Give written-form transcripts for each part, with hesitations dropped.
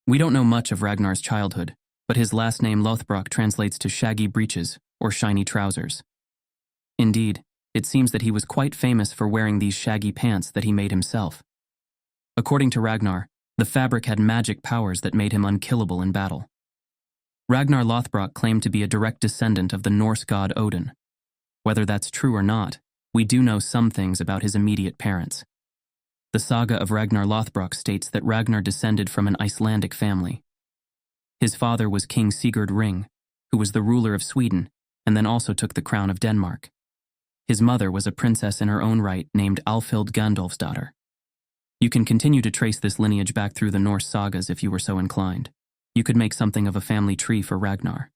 We don't know much of Ragnar's childhood, but his last name Lothbrok translates to Shaggy Breeches or shiny trousers. Indeed, it seems that he was quite famous for wearing these shaggy pants that he made himself. According to Ragnar, the fabric had magic powers that made him unkillable in battle. Ragnar Lothbrok claimed to be a direct descendant of the Norse god Odin. Whether that's true or not, we do know some things about his immediate parents. The saga of Ragnar Lothbrok states that Ragnar descended from an Icelandic family. His father was King Sigurd Ring, who was the ruler of Sweden and then also took the crown of Denmark. His mother was a princess in her own right named Alfhild Gandalfsdottir. You can continue to trace this lineage back through the Norse sagas if you were so inclined. You could make something of a family tree for Ragnar.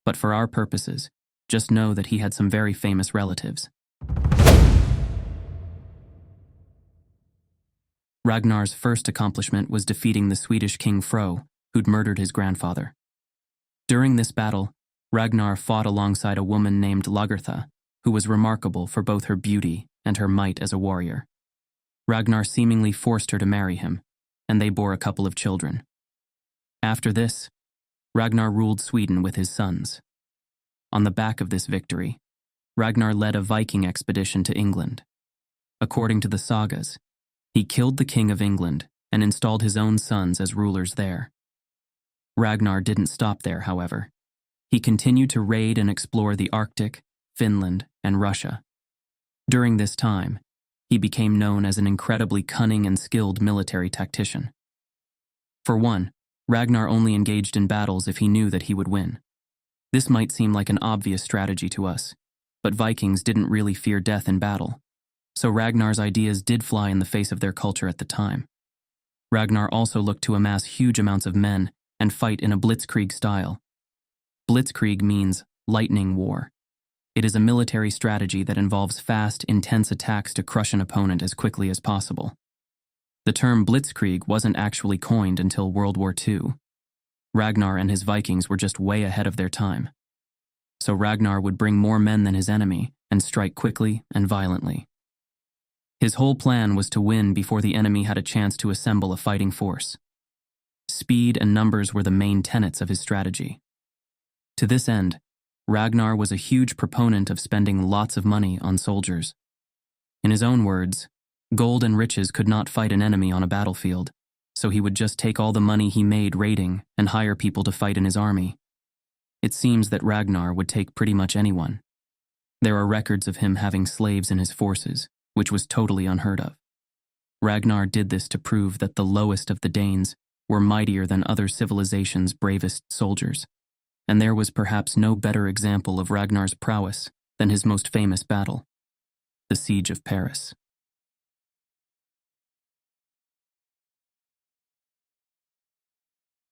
But for our purposes, just know that he had some very famous relatives. Ragnar's first accomplishment was defeating the Swedish king Fro, who'd murdered his grandfather. During this battle, Ragnar fought alongside a woman named Lagertha, who was remarkable for both her beauty and her might as a warrior. Ragnar seemingly forced her to marry him, and they bore a couple of children. After this, Ragnar ruled Sweden with his sons. On the back of this victory, Ragnar led a Viking expedition to England. According to the sagas, he killed the king of England and installed his own sons as rulers there. Ragnar didn't stop there, however. He continued to raid and explore the Arctic, Finland, and Russia. During this time, he became known as an incredibly cunning and skilled military tactician. For one, Ragnar only engaged in battles if he knew that he would win. This might seem like an obvious strategy to us, but Vikings didn't really fear death in battle, so Ragnar's ideas did fly in the face of their culture at the time. Ragnar also looked to amass huge amounts of men and fight in a blitzkrieg style. Blitzkrieg means lightning war. It is a military strategy that involves fast, intense attacks to crush an opponent as quickly as possible. The term blitzkrieg wasn't actually coined until World War II. Ragnar and his Vikings were just way ahead of their time. So Ragnar would bring more men than his enemy and strike quickly and violently. His whole plan was to win before the enemy had a chance to assemble a fighting force. Speed and numbers were the main tenets of his strategy. To this end, Ragnar was a huge proponent of spending lots of money on soldiers. In his own words, gold and riches could not fight an enemy on a battlefield, so he would just take all the money he made raiding and hire people to fight in his army. It seems that Ragnar would take pretty much anyone. There are records of him having slaves in his forces, which was totally unheard of. Ragnar did this to prove that the lowest of the Danes were mightier than other civilizations' bravest soldiers, and there was perhaps no better example of Ragnar's prowess than his most famous battle, the Siege of Paris.